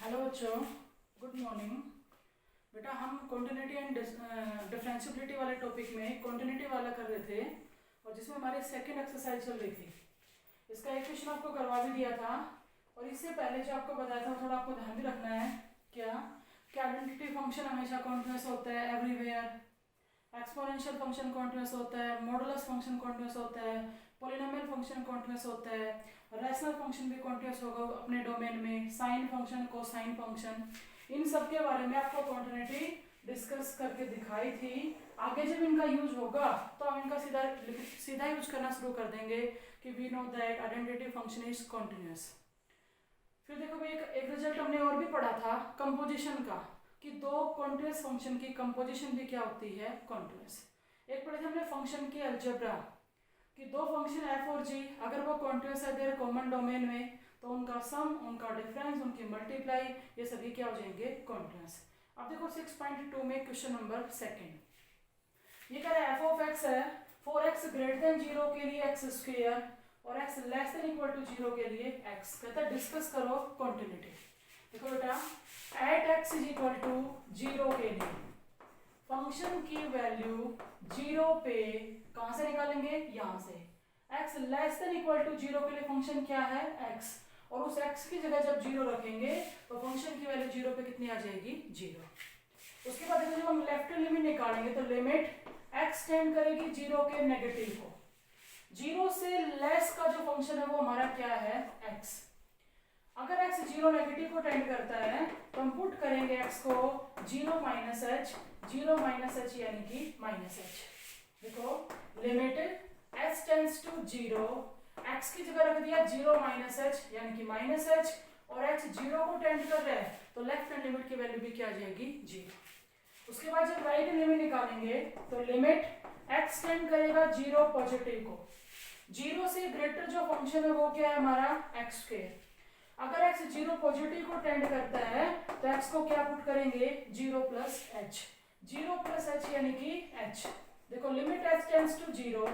Hello बच्चों, good morning. बेटा हम कॉन्टिन्यूटी एंड डिफरेंशिएबिलिटी वाले टॉपिक में कॉन्टिन्यूटी वाला कर रहे थे और जिसमें हमारी सेकंड एक्सरसाइज चल रही थी। इसका एक क्वेश्चन आपको करवा भी दिया था और इससे पहले जो आपको बताया था थोड़ा आपको ध्यान भी रखना है। क्या कि आइडेंटिटी फंक्शन हमेशा कॉन्टिन्यूअस होता है एवरीवेयर, एक्सपोनेंशियल फंक्शन कॉन्टिन्यूअस होता है, मॉडुलस फंक्शन कॉन्टिन्यूअस होता है, पॉलिनोमियल फंक्शन कॉन्टिन्यूअस होता है, रैशनल फंक्शन भी कॉन्टिन्यूअस होगा अपने डोमेन में, साइन फंक्शन, कोसाइन फंक्शन, इन सब के बारे में आपको कॉन्टिन्यूटी डिस्कस करके दिखाई थी। आगे जब इनका यूज होगा तो हम इनका सीधा यूज करना शुरू कर देंगे कि we know that identity function is continuous. फिर देखो भाई एक रिजल्ट हमने और भी पढ़ा था कंपोजिशन का कि दो कॉन्टिन्यूअस फंक्शन की कंपोजिशन भी क्या होती है, कॉन्टिन्यूअस। एक पढ़े थे हमने फंक्शन की अलजेब्रा कि दो फंक्शन f और g अगर वो कॉन्टिन्यूअस है देयर कॉमन डोमेन में तो उनका सम, उनका डिफरेंस, उनकी मल्टीप्लाई, ये सभी क्या हो जाएंगे, कॉन्टिन्यूअस। अब देखो 6.2 में क्वेश्चन नंबर सेकंड, ये कह रहा है f ऑफ x है 4x ग्रेटर देन 0 के लिए x स्क्वायर और x less than equal to 0 के लिए x। कहता है डिस्कस करो कॉन्टिन्यूटी। देखो बेटा at x is equal to 0 के लिए फंक्शन की वैल्यू 0 पे कहां से निकालेंगे, यहां से। x less than equal to 0 के लिए फंक्शन क्या है, x, और उस x की जगह जब 0 रखेंगे तो फंक्शन की वैल्यू 0 पे कितनी आ जाएगी, 0। उसके बाद जब हम लेफ्ट लिमिट निकालेंगे तो लिमिट x टेंड करेगी 0 के नेगेटिव को। 0 से लेस का जो फंक्शन है वो हमारा क्या है, x। अगर x 0 नेगेटिव को टेंड करता है तो हम पुट करेंगे x को 0 माइनस h यानी कि माइनस h। देखो limit h tends to 0, x की जगह रख दिया 0 माइनस h यानी कि माइनस h, और h 0 को टेंड कर रहा है तो लेफ्ट हैंड लिमिट की वैल्यू भी क्या आ जाएगी, 0। उसके बाद जब राइट लिमिट निकालेंगे तो लिमिट x टेंड करेगा 0 पॉजिटिव को। 0 से ग्रेटर जो फंक्शन है वो क्या है हमारा, x स्क्वायर। अगर x 0 पॉजिटिव को टेंड करता है तो x को क्या पुट करेंगे, 0 प्लस h यानी कि h। देखो लिमिट h टेंड्स टू 0,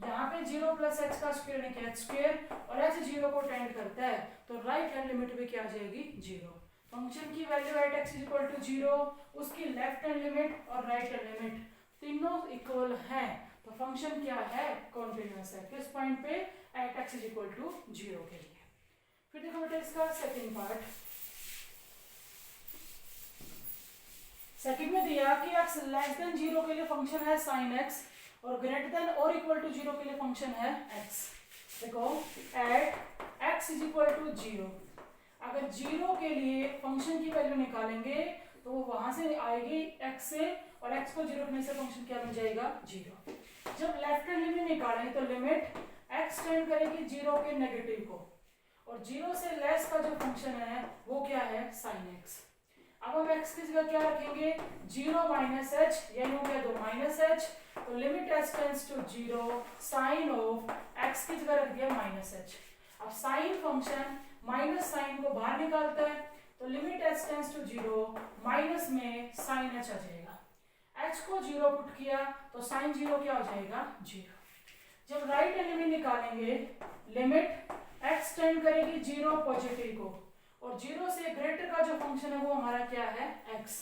यहाँ पे 0 प्लस h का स्क्वायर यानी कि h स्क्वायर, और h 0 को टेंड करता है तो राइट हैंड लिमिट भी क्या आ जाएगी, 0। फंक्शन की value at x is equal to 0, उसकी लेफ्ट हैंड लिमिट और राइट हैंड लिमिट तीनों इक्वल हैं तो फंक्शन क्या है, कॉन्टिन्यूअस है। किस पॉइंट पे, at x is equal to 0 के लिए। फिर देखो बेटा इसका सेकंड पार्ट, सेकंड में दिया कि x लेस देन 0 के लिए फंक्शन है sin x और ग्रेटर देन और इक्वल टू 0 के लिए फंक्शन है x। देखो at x is equal to 0, अगर 0 के लिए फंक्शन की वैल्यू निकालेंगे तो वो वहां से आएगी x से, और x को 0 रखने से फंक्शन क्या मिल जाएगा, 0। जब लेफ्ट हैंड लिमिट निकालेंगे तो लिमिट x टेंड करेगी 0 के नेगेटिव को, और 0 से लेस का जो फंक्शन है वो क्या है, sin x। अब हम x की जगह क्या रखेंगे, 0 माइनस h यानी हो गया 2 माइनस h, तो limit h tends to 0, sine of x की जगह रख दिया माइनस h। अब साइन फंक्शन माइनस साइन को बाहर निकालता है तो limit h tends to 0, minus में साइन h आ जाएगा। h को 0 पुट किया तो साइन 0 क्या हो जाएगा, 0। जब राइट हैंड लिमिट निकालेंगे लिमिट x टेंड करेगी 0 पॉजिटिव को, और 0 से ग्रेटर का जो फंक्शन है वो हमारा क्या है, x।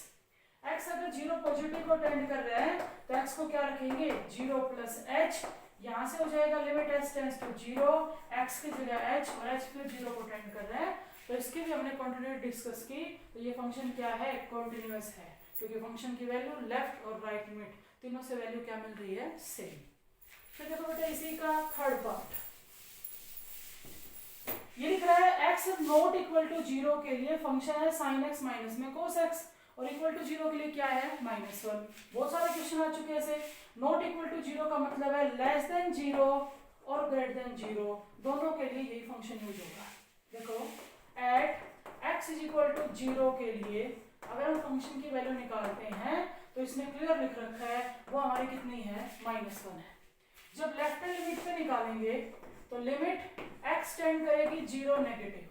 x अगर 0 पॉजिटिव को टेंड कर रहा है तो x को क्या रखेंगे, 0 प्लस h, यहाँ से हो जाएगा limit h tends to 0, x की जगह h, और h फिर 0 को टेंड कर रहा है तो इसकी भी हमने कॉन्टिन्यूटी डिस्कस की। तो ये फंक्शन क्या है, कॉन्टिन्यूअस है, क्योंकि फंक्शन की वैल्यू लेफ्ट और राइट लिमिट तीनों से वैल्यू क्या मिल रही है, सेम। फिर देखो बेटा इसी का थर्ड पार्ट, ये लिख रहा है x नॉट इक्वल टू 0 के लिए फंक्शन है sin x माइनस में cos x, और इक्वल टू 0 के लिए क्या है, -1। बहुत सारे क्वेश्चन आ चुके हैं ऐसे। नॉट इक्वल टू 0 का मतलब है लेस देन 0 और ग्रेटर देन 0, दोनों के लिए यही फंक्शन यूज होगा। देखो at x is equal to 0 के लिए अगर हम फंक्शन की वैल्यू निकालते हैं तो इसमें क्लियर लिख रखा है वो हमारी कितनी है, -1 है। जब लेफ्ट हैंड लिमिट पे निकालेंगे तो लिमिट x टेंड करेगी 0 नेगेटिव,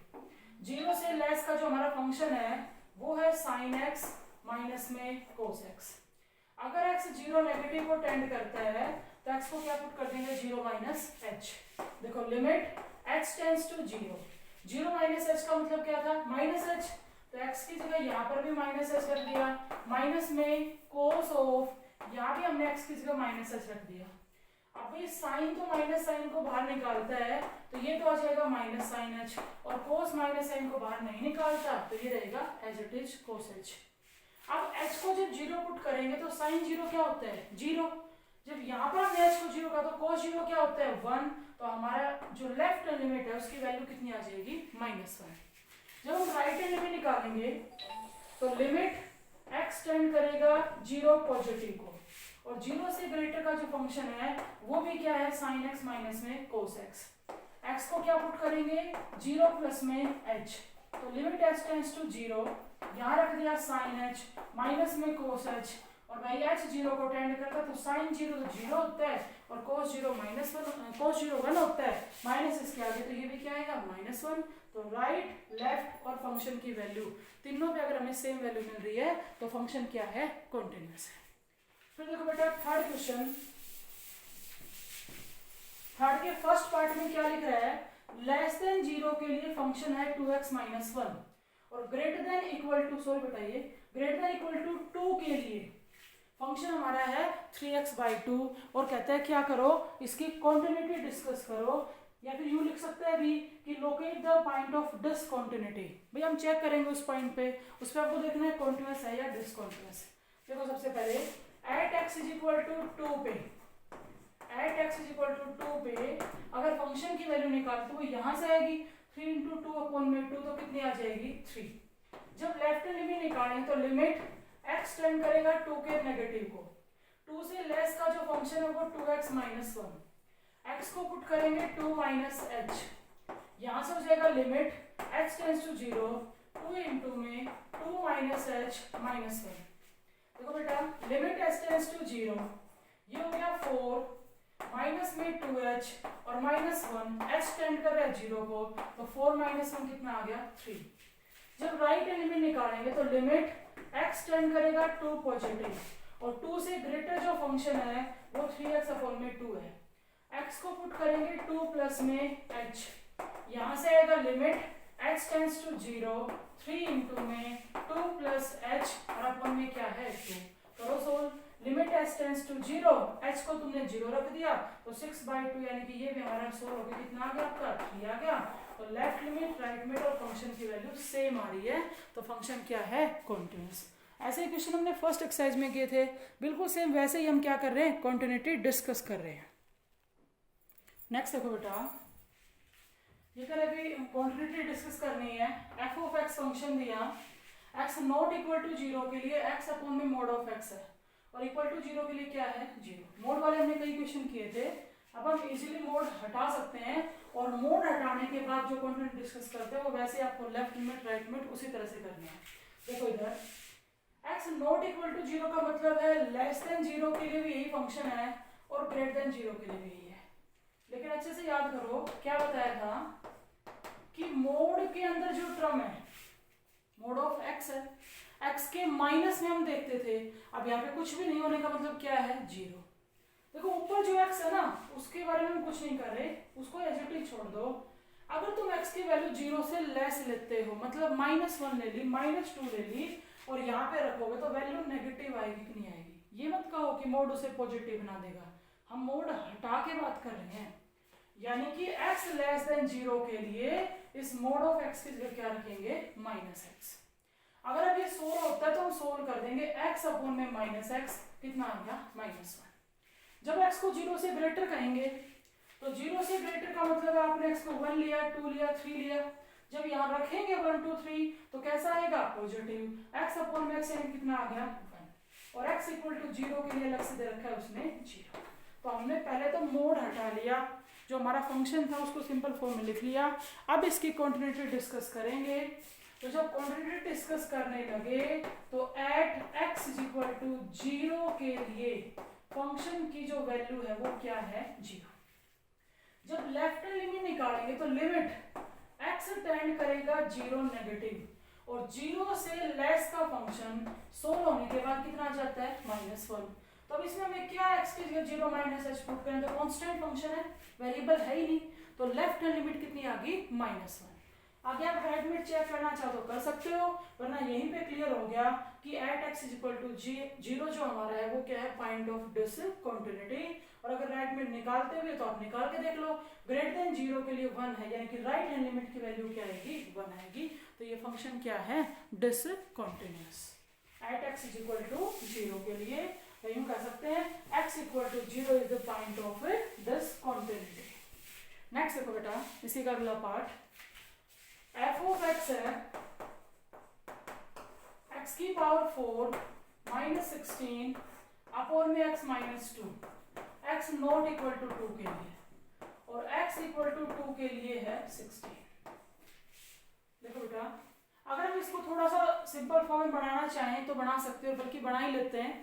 0 से लेस का जो हमारा फंक्शन है वो है sin x माइनस में cos x। अगर x 0 नेगेटिव को टेंड करता है तो x को क्या पुट कर देंगे, 0 माइनस h। देखो limit h tends to 0, 0 minus h का मतलब क्या था, माइनस h, तो x की जगह यहाँ पर भी माइनस एच रख दिया, माइनस में कोस ऑफ, यहाँ भी हमने x की जगह माइनस एच रख दिया। अब ये साइन तो माइनस साइन को बाहर निकालता है, तो ये तो आ जाएगा माइनस साइन एच, और कोस माइनस साइन को बाहर नहीं निकालता, तो ये रहेगा as it is cos h. अब h को जब जीरो पुट करेंगे तो साइन जीरो क्या होता है, जीरो। जब यहाँ पर हमने h को जीरो का, तो कोस जीरो क्या होता है, 1। तो हमारा जो लेफ्ट लिमिट है उसकी वैल्यू कितनी आ जाएगी, -1। जब हम राइट हैंड लिमिट निकालेंगे तो लिमिट x टेंड करेगा जीरो पॉजिटिव को, और जीरो से ग्रेटर का जो फंक्शन है वो भी क्या है, साइन x माइनस में कोस x। x को क्या पुट करेंगे, जीरो प्लस में h, तो limit h tends to zero, यहाँ रख दिया साइन h माइनस में कोस h, और भाई h जीरो को टेंड करता तो साइन जीरो तो जीरो होता है, और कोस जीरो -1, कोस जीरो 1 होता है, माइनस इसके आगे, तो ये भी क्या आएगा, -1। तो राइट, लेफ्ट और फंक्शन की वैल्यू तीनों पे अगर हमें सेम वैल्यू मिल रही है तो फंक्शन क्या है, कॉन्टिन्यूअस है। फिर देखो बेटा थर्ड क्वेश्चन, थर्ड के फर्स्ट पार्ट में क्या लिख रहा है, लेस देन जीरो के लिए फंक्शन है 2x - 1, और greater than equal to, sorry बेटा ये ग्रेटर देन इक्वल टू 2 के लिए फंक्शन हमारा है 3x/2, और कहता है क्या करो, इसकी कॉन्टिन्यूटी डिस्कस करो, या फिर यूं लिख सकते हैं भी कि locate the point of discontinuity. भाई हम चेक करेंगे उस पॉइंट पे, उस पर आपको देखना है कॉन्टिन्यूअस है या डिसकॉन्टिन्यूअस। देखो सबसे पहले एट x = 2 पे, एट x = 2 पे अगर फंक्शन की वैल्यू निकालते तो वो यहाँ से आएगी 3 × 2/2, तो कितनी आ जाएगी, 3। जब लेफ्ट लिमिट निकालेंगे तो लिमिट x टेंड करेगा 2 के नेगेटिव को, 2 से लेस का जो फंक्शन है वो 2x - 1, x को पुट करेंगे 2 - h, यहाँ से हो जाएगा लिमिट x टेंड्स टू 0, 2 × में 2 - h -1। देखो बेटा लिमिट h टेंड्स टू 0, ये हो गया 4, माइनस में 2h और -1, h टेंड कर रहा है 0 को, तो 4 - 1 कितना आ गया, 3। जब राइट लिमिट निकालेंगे तो लिमिट x टेंड करेगा 2 पॉजिटिव, और 2 से ग्रेटर जो फंक्शन है वो 3x/2 है, x को पुट करेंगे 2 प्लस में h, यहाँ से आएगा लिमिट x टेंड्स टू 0, 3 × में 2 प्लस h और अपन में क्या है 2। करो solve, limit h tends to 0, h को तुमने 0 रख दिया तो 6/2, यानी कि ये भी हमारा सोल्व हो गया, कितना आ गया आपका, 3 आ गया। तो लेफ्ट लिमिट, राइट लिमिट और फंक्शन की वैल्यू सेम आ रही है, तो फंक्शन क्या है, कॉन्टिन्यूअस। ऐसे ही क्वेश्चन हमने फर्स्ट एक्सरसाइज में किए थे, बिल्कुल सेम वैसे ही हम क्या कर रहे हैं, कॉन्टिन्यूटी डिस्कस कर रहे हैं। नेक्स्ट देखो बेटा, ये कर अभी कॉन्टिन्यूटी डिस्कस करनी है। f(x) फंक्शन दिया, x नॉट इक्वल टू 0 के लिए x/में मोड ऑफ x है, और इक्वल टू 0 के लिए क्या है, 0। मोड वाले हमने कई क्वेश्चन किए थे, अब हम इजीली मोड हटा सकते हैं, और मोड हटाने के बाद जो कॉन्टिन्यूटी डिस्कस करते हैं वो वैसे आपको लेफ्ट लिमिट, राइट लिमिट उसी तरह से करना है। देखो इधर x नॉट इक्वल टू 0 का मतलब है लेस देन 0 के लिए भी यही फंक्शन है, और ग्रेटर देन 0 के लिए भी यही है। लेकिन अच्छे से याद करो क्या बताया था कि मोड के अंदर जो टर्म है मोड ऑफ x है, x के माइनस में हम देखते थे, अब यहाँ पे कुछ भी नहीं होने का मतलब क्या है, 0। देखो ऊपर जो x है ना उसके बारे में हम कुछ नहीं कर रहे, उसको एज इट इज छोड़ दो। अगर तुम x की वैल्यू 0 से लेस लेते हो, मतलब -1 ले ली, -2 ले ली, और यहाँ पे रखोगे तो वैल्यू नेगेटिव आएगी कि नहीं आएगी। ये मत कहो कि मोड उसे पॉजिटिव बना देगा, हम मोड हटा के बात कर रहे हैं, यानी कि x लेस देन 0 के लिए इस मोड ऑफ x की जगह क्या रखेंगे, -x। अगर अब ये सोल्व होता है तो हम सोल्व कर देंगे x/में -x, कितना आ गया, -1। जब x को 0 से ग्रेटर कहेंगे तो 0 से ग्रेटर का मतलब है आपने x को 1 लिया, 2 लिया, 3 लिया, जब यहाँ रखेंगे 1 2 3 तो कैसा आएगा, पॉजिटिव, x/में x यानी कितना आ गया, 1, और x = 0 के लिए अलग से दे रखा है उसने 0। तो हमने पहले तो मोड हटा लिया, जो हमारा फंक्शन था उसको सिंपल फॉर्म में लिख लिया। अब इसकी कॉन्टिन्यूटी डिस्कस करेंगे, तो जब क्वांटिटी डिस्कस करने लगे तो एट x = 0 के लिए फंक्शन की जो वैल्यू है वो क्या है, 0। जब लेफ्ट लिमिट निकालेंगे तो लिमिट x टेंड करेगा 0 नेगेटिव, और 0 से लेस का फंक्शन सोल्व होने के बाद कितना आ जाता है, -1। तो अब इसमें हमें क्या x की जगह 0 - h पुट करें, तो कांस्टेंट फंक्शन है, वेरिएबल है ही नहीं, तो लेफ्ट लिमिट कितनी आ गई, -1। आगे आप राइट मिड चेक करना चाहो तो कर सकते हो, वरना यहीं पे क्लियर हो गया कि at x is equal to zero जो हमारा है वो क्या है, पॉइंट ऑफ डिसकंटिन्यूटी। और अगर राइट मिड निकालते हुए तो आप निकाल के देख लो, ग्रेटर देन जीरो के लिए 1 है, यानी कि राइट हैंड लिमिट की वैल्यू क्या आएगी, 1 आएगी। तो ये फंक्शन क्या है, discontinuous at x is equal to zero के लिए। तो यूं कह सकते हैं x equal to zero is the point of discontinuity. Next देखो बेटा, इसी का अगला पार्ट, एफ ऑफ एक्स है एक्स की पावर 4 माइनस 16 अपॉन में x minus 2, x not equal to 2 के लिए, और x इक्वल टू 2 के लिए है 16। देखो बेटा, अगर हम इसको थोड़ा सा सिंपल फॉर्म में बनाना चाहें तो बना सकते हो, बल्कि बना ही लेते हैं,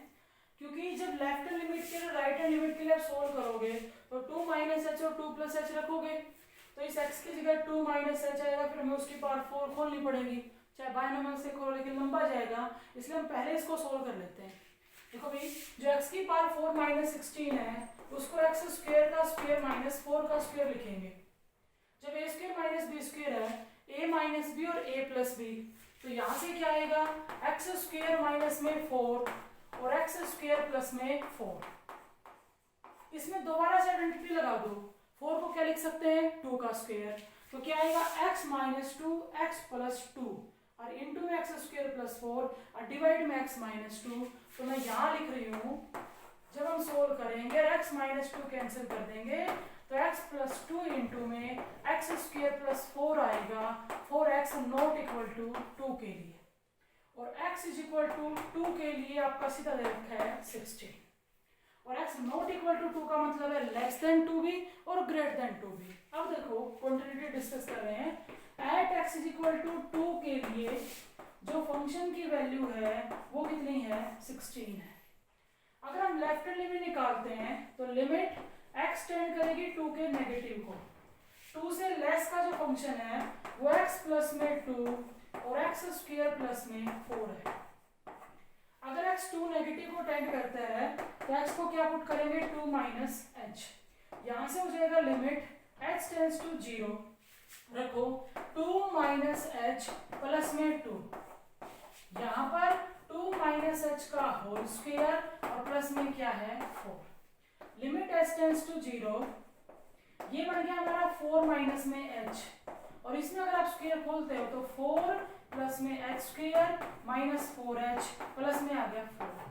क्योंकि जब लेफ्ट हैंड लिमिट के लिए राइट हैंड लिमिट के लिए आप सोल्व करोगे तो 2 माइनस एच और 2 प्लस एच रखोगे, तो इस x की जगह 2 माइनस एच आएगा, फिर हमें उसकी पावर 4 खोलनी पड़ेगी, चाहे बायनोमियल से खोलो लेकिन लंबा जाएगा, इसलिए हम पहले इसको सोल्व कर लेते हैं। देखो भाई, जो x की पावर 4 माइनस 16 है उसको एक्स स्क्वायर का स्क्वायर माइनस 4 का स्क्वायर लिखेंगे। जब ए स्क्वायर माइनस बी स्क्वायर है, ए माइनस बी और ए प्लस बी, तो यहाँ से क्या आएगा, एक्स स्क्वायर माइनस में 4 और एक्स स्क्वायर प्लस में 4। इसमें दोबारा से आइडेंटिटी लगा दो, 4 को क्या लिख सकते हैं, 2 का स्क्वायर, तो क्या आएगा x माइनस 2 एक्स प्लस 2 और इंटू में एक्स स्क्वायर प्लस 4 और डिवाइड में x माइनस 2। तो मैं यहाँ लिख रही हूँ, जब हम सोल्व करेंगे x माइनस 2 कैंसिल कर देंगे तो x प्लस 2 इंटू में एक्स स्क्वायर प्लस 4 आएगा, 4x नॉट इक्वल टू 2 के लिए, और x इज इक्वल टू 2 के लिए आपका सीधा दे रखा है 16, और x नॉट इक्वल टू 2 का मतलब है लेस देन 2 भी और ग्रेटर देन 2 भी। अब देखो क्वांटिटी डिस्कस कर रहे हैं, at x is equal to 2 के लिए जो फंक्शन की वैल्यू है वो कितनी है, 16 है। अगर हम लेफ्ट हैंड लिमिट निकालते हैं तो लिमिट x टेंड करेगी 2 के नेगेटिव को, 2 से लेस का जो फंक्शन है वो x प्लस में 2 और x स्क्वायर प्लस में 4 है। अगर x 2 नेगेटिव को टेंड करता है तो x को क्या पुट करेंगे, 2 माइनस एच, यहाँ से हो जाएगा लिमिट x टेंड्स टू 0, रखो 2 माइनस एच प्लस में 2, यहाँ पर 2 माइनस एच का होल स्क्वायर और प्लस में क्या है 4, लिमिट एच टेंड्स टू 0, ये बन गया हमारा 4 माइनस में एच, और इसमें अगर आप स्क्वायर खोलते हो तो 4 प्लस में H square minus 4h plus में आ गया 4।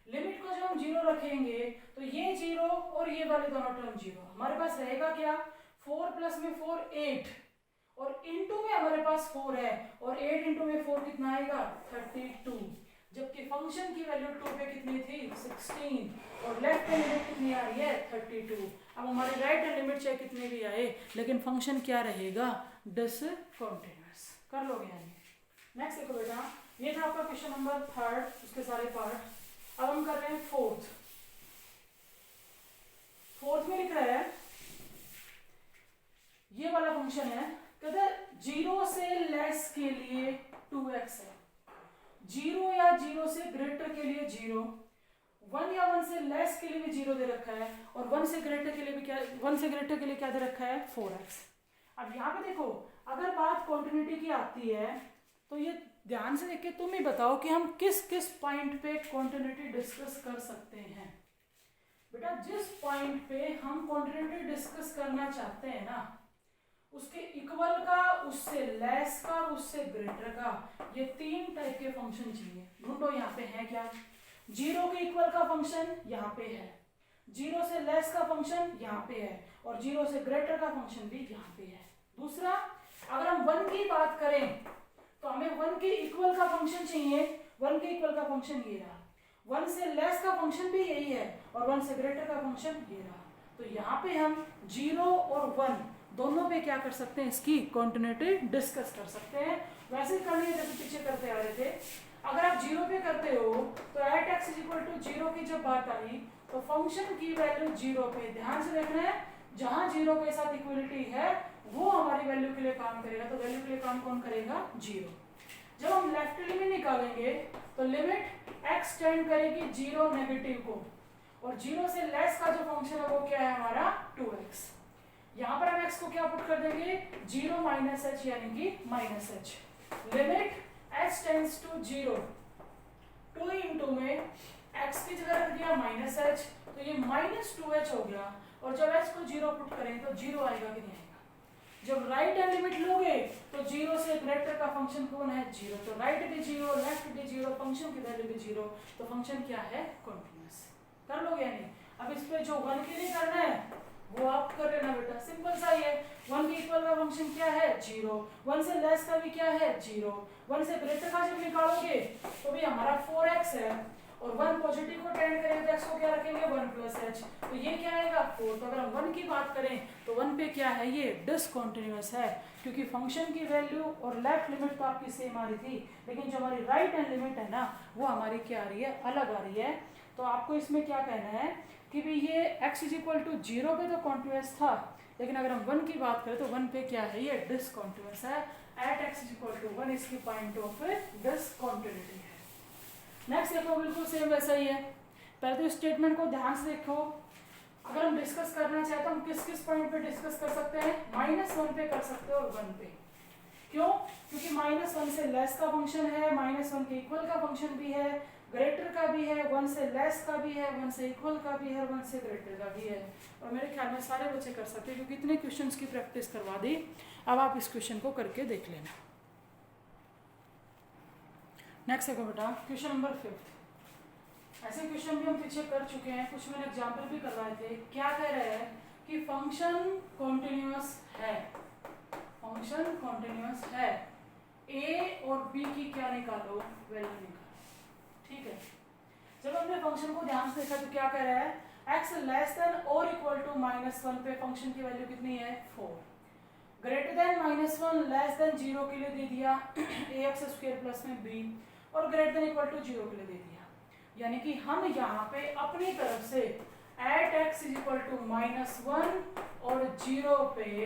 लिमिट को जब हम 0 रखेंगे तो ये 0 और ये वाले दोनों टर्म 0, हमारे पास रहेगा क्या, 4 प्लस में 4 8, और इनटू में हमारे पास 4 है, और 8 इंटू में 4 कितना आएगा, 32, जबकि फंक्शन की वैल्यू 2 पे कितनी थी, 16, और लेफ्ट हैंड लिमिट कितनी आ रही है, 32। अब हमारे राइट हैंड लिमिट चाहे कितने भी आए लेकिन फंक्शन क्या रहेगा, डिसकंटिन्यूअस। कर लोगे यानी। नेक्स्ट देखो बेटा, ये था आपका क्वेश्चन नंबर 3, उसके सारे पार्ट। अब हम कर रहे हैं फोर्थ में लिख रहा है, ये वाला फंक्शन है, कहते 0 से लेस के लिए 2x है, 0 या 0 से ग्रेटर के लिए 0, 1 या 1 से लेस के लिए भी 0 दे रखा है, और 1 से ग्रेटर के लिए भी क्या, 1 से ग्रेटर के लिए क्या दे रखा है, 4x। अब यहाँ पे देखो, अगर बात कॉन्टिन्यूटी की आती है तो ये ध्यान से देख के तुम ही बताओ कि हम किस किस पॉइंट पे कॉन्टिन्यूटी डिस्कस कर सकते हैं। बेटा जिस पॉइंट पे हम कॉन्टिन्यूटी डिस्कस करना चाहते हैं ना, उसके इक्वल का, उससे लेस का, उससे ग्रेटर का, ये 3 टाइप के फंक्शन चाहिए। ढूंढो यहाँ पे है क्या, 0 के इक्वल का फंक्शन यहाँ पे है, 0 से लेस का फंक्शन यहाँ पे है, और 0 से ग्रेटर का फंक्शन भी यहाँ पे है। दूसरा, अगर हम 1 की बात करें तो हमें 1 के इक्वल का फंक्शन चाहिए, 1 के इक्वल का फंक्शन ये रहा, 1 से लेस का फंक्शन भी यही है, और 1 से ग्रेटर का फंक्शन ये रहा। तो यहाँ पे हम 0 और 1 दोनों पे क्या कर सकते हैं, इसकी कॉन्टिन्यूटी डिस्कस कर सकते हैं। वैसे करनी है जैसे पीछे करते आ रहे थे। अगर आप 0 पे करते हो तो at x is equal to 0 की जब बात आई तो फंक्शन की वैल्यू 0 पे, ध्यान से देखना है, जहां 0 के साथ इक्वलिटी है वो हमारी वैल्यू के लिए काम करेगा। तो वैल्यू के लिए काम कौन करेगा, 0। जब हम लेफ्ट लिमिट निकालेंगे तो लिमिट x टेंड करेगी 0 नेगेटिव को, और 0 से लेस का जो फंक्शन है वो क्या है हमारा 2x। यहाँ पर हम x को क्या पुट कर देंगे 0 माइनस एच यानी कि minus h. Limit h tends to 0 2 into में x की जगह रख दिया माइनस एच, तो ये माइनस 2h हो गया। और जब h को 0 पुट करें तो 0 आएगा कि नहीं आएगा। जब राइट हैंड लिमिट लोगे तो 0 से ग्रेटर का फंक्शन कौन है 0, तो राइट भी 0 लेफ्ट भी 0 फंक्शन की वैल्यू भी 0, तो फंक्शन क्या है कॉन्टिन्यूअस। कर लोगे या नहीं। अब इस पे जो 1 के लिए करना है वो आप कर लेना बेटा, सिंपल सा ही है। 1 के इक्वल का फंक्शन क्या है 0, 1 से लेस का भी क्या है 0, 1 से ग्रेटर का जब निकालोगे तो भी हमारा 4x है और 1 पॉजिटिव को टेंड करेंगे तो x को क्या रखेंगे 1 प्लस एच, तो ये क्या आएगा 4। तो अगर हम 1 की बात करें तो 1 पे क्या है ये डिसकंटिन्यूअस है, क्योंकि फंक्शन की वैल्यू और लेफ्ट लिमिट तो आपकी सेम आ रही थी, लेकिन जो हमारी राइट हैंड लिमिट है ना वो हमारी क्या आ रही है अलग आ रही है। तो आपको इसमें क्या कहना है कि भाई ये x इज इक्वल टू 0 पे तो कॉन्टिन्यूअस था, लेकिन अगर हम 1 की बात करें तो 1 पे क्या है ये डिसकंटिन्यूअस है। At x is equal to 1 इसकी पॉइंट ऑफ डिसकंटिन्यूटी है। नेक्स्ट देखो बिल्कुल सेम वैसा ही है। पहले तो स्टेटमेंट को ध्यान से देखो। अगर हम डिस्कस करना चाहे तो हम किस किस पॉइंट पे डिस्कस कर सकते हैं, -1 पे कर सकते हैं और 1 पे। क्यों? क्योंकि -1 से लेस का फंक्शन है, -1 के इक्वल का फंक्शन भी है, ग्रेटर का भी है, 1 से लेस का भी है, 1 से इक्वल का भी है, 1 से ग्रेटर का भी है। और मेरे ख्याल में सारे बच्चे कर सकते हैं क्योंकि इतने क्वेश्चंस की प्रैक्टिस करवा दी। अब आप इस क्वेश्चन को करके देख लेना। नेक्स्ट देखो बेटा क्वेश्चन नंबर 5। ऐसे क्वेश्चन भी हम पीछे कर चुके हैं, कुछ मैंने एग्जाम्पल भी करवाए थे। क्या कह रहे हैं कि फंक्शन कॉन्टिन्यूअस है, फंक्शन कॉन्टिन्यूअस है, ए और बी की क्या निकालो वैल्यू निकालो। ठीक है, जब हमने फंक्शन को ध्यान से देखा तो क्या कह रहा है x लेस देन और इक्वल टू -1 पे फंक्शन की वैल्यू कितनी है 4, ग्रेटर देन -1 लेस देन 0 के लिए दे दिया ax² प्लस में b, और ग्रेटर देन इक्वल टू 0 के लिए दे दिया। यानी कि हम यहाँ पे अपनी तरफ से at x is equal to -1 और 0 पे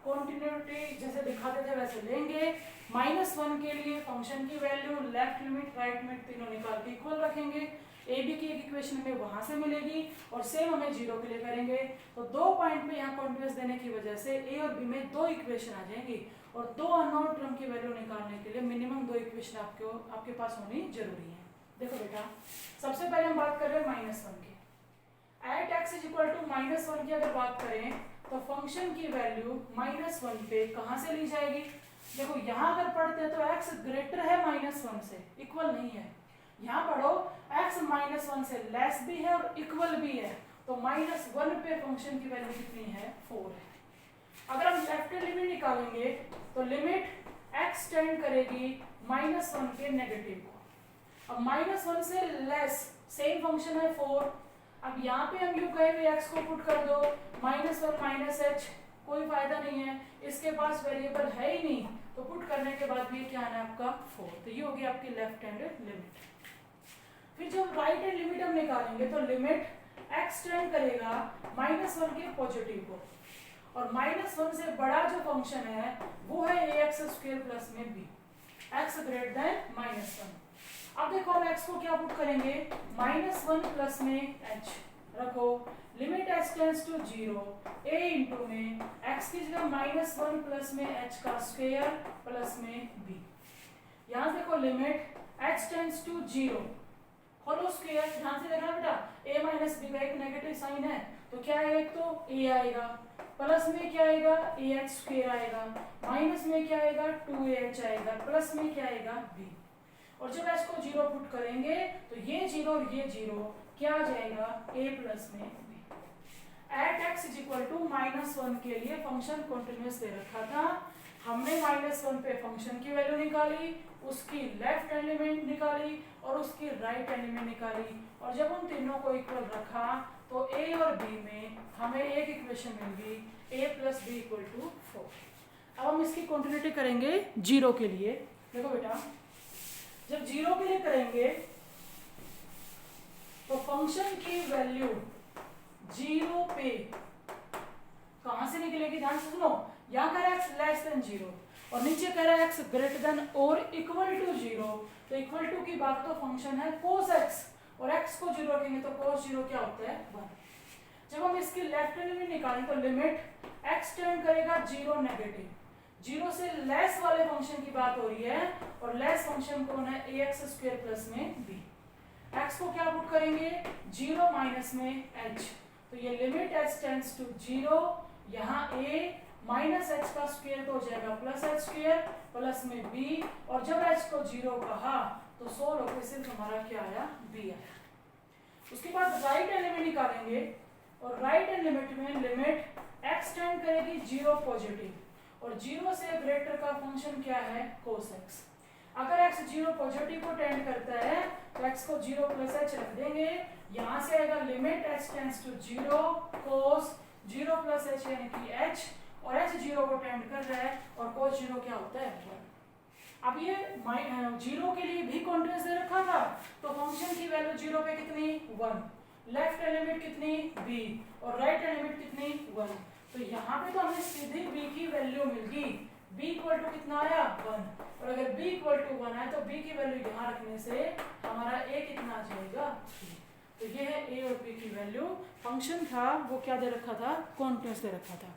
कॉन्टिन्यूटी जैसे दिखाते थे वैसे लेंगे। -1 के लिए फंक्शन की value left limit right limit तीनों निकाल के इक्वल रखेंगे, ए बी की एक इक्वेशन हमें वहां से मिलेगी और सेम हमें 0 के लिए करेंगे। तो 2 पॉइंट पे यहाँ कॉन्टिन्यूअस देने की वजह से ए और बी में 2 इक्वेशन आ जाएंगी और 2 अननोन टर्म की वैल्यू निकालने के लिए मिनिमम 2 इक्वेशन आपके पास होनी जरूरी है। देखो बेटा सबसे पहले हम बात कर रहे हैं -1 की। At x is equal to -1 की अगर बात करें तो फंक्शन की वैल्यू -1 पे कहां से ली जाएगी। देखो यहाँ अगर पढ़ते हैं तो x ग्रेटर है -1 से, इक्वल नहीं है। यहाँ पढ़ो x -1 से लेस भी है और इक्वल भी है, तो -1 पे फंक्शन की वैल्यू कितनी है 4 है। अगर हम लेफ्ट लिमिट निकालेंगे तो लिमिट x टेंड करेगी -1 के नेगेटिव को। अब -1 से लेस सेम फंक्शन है 4। अब यहाँ पे हम यूं कहे हुए x को पुट कर दो -1 -h, कोई फायदा नहीं है, इसके पास वेरिएबल है ही नहीं, तो पुट करने के बाद भी क्या आना है आपका 4। तो ये होगी आपकी लेफ्ट हैंड लिमिट। फिर जब राइट हैंड लिमिट हम निकालेंगे तो लिमिट x टेंड करेगा -1 के पॉजिटिव को, और -1 से बड़ा जो फंक्शन है वो है ax² प्लस में b, x ग्रेटर देन -1। अब देखो हम x को क्या पुट करेंगे -1 प्लस में h रखो, limit h tends to 0 a into में x की जगह -1 प्लस में h का स्क्वायर प्लस में b। यहाँ देखो limit h tends to 0 whole square, ध्यान से देखना बेटा a माइनस b का एक नेगेटिव साइन है, तो क्या है एक तो a आएगा, प्लस में क्या आएगा ah² आएगा, माइनस में क्या आएगा 2ah आएगा, प्लस में क्या आएगा b। और जब h को 0 पुट करेंगे तो ये 0 और ये 0 क्या आ जाएगा a प्लस में b। At x is equal to -1 के लिए फंक्शन कॉन्टिन्यूअस दे रखा था, हमने -1 पे फंक्शन की वैल्यू निकाली, उसकी लेफ्ट एलिमेंट निकाली और उसकी राइट एलिमेंट निकाली, और जब उन तीनों को इक्वल रखा तो a और b में हमें एक इक्वेशन मिल गई a plus b equal to 4। अब हम इसकी कॉन्टिन्यूटी करेंगे 0 के लिए। देखो बेटा जब 0 के लिए करेंगे तो फंक्शन की वैल्यू 0 पे कहां से निकलेगी, ध्यान से सुनो। यहाँ कह रहा है x लेस देन 0 और नीचे कह रहा है x ग्रेटर देन और इक्वल टू 0, तो इक्वल टू की बात तो फंक्शन है cos x, और x को 0 रखेंगे तो cos 0 क्या होता है 1। जब हम इसकी लेफ्ट लिमिट निकालें तो लिमिट एक्स टेंड करेगा 0 नेगेटिव, 0 से लेस वाले फंक्शन की बात हो रही है, और लेस फंक्शन कौन है, ए एक्स स्क्वेयर प्लस में बी। एक्स को क्या पुट करेंगे, 0 माइनस में एच, तो ये लिमिट एच टेंड्स टू 0, यहाँ ए माइनस एच का स्क्वायर तो हो जाएगा प्लस एच स्क्वायर प्लस में बी, और जब एच को 0 कहा तो सोल्व होकर सिर्फ हमारा क्या आया, बी आया। उसके बाद राइट हैंड लिमिट निकालेंगे, और राइट हैंड लिमिट में लिमिट एक्स टेंड करेगी 0 पॉजिटिव, और 0 से ग्रेटर का फंक्शन क्या है, कोस एक्स। अगर x 0 पॉजिटिव को टेंड करता है तो x को 0 प्लस एच रख देंगे, यहाँ से आएगा limit h tends to 0 cos 0 plus h यानी कि h, और h 0 को टेंड कर रहा है, और कोस 0 क्या होता है 1। अब ये 0 के लिए भी कॉन्टिन्यूअस दे रखा था, तो फंक्शन की वैल्यू 0 पे कितनी 1, लेफ्ट हैंड लिमिट कितनी b, और राइट हैंड लिमिट कितनी 1, तो यहाँ पे तो हमें सीधी b की वैल्यू मिल गई, b इक्वल टू कितना आया 1, और अगर b इक्वल टू 1 है तो b की वैल्यू यहाँ रखने से हमारा a कितना आ जाएगा 3। तो ये है a और b की वैल्यू। फंक्शन था वो क्या दे रखा था, कॉन्टिन्यूअस दे रखा था।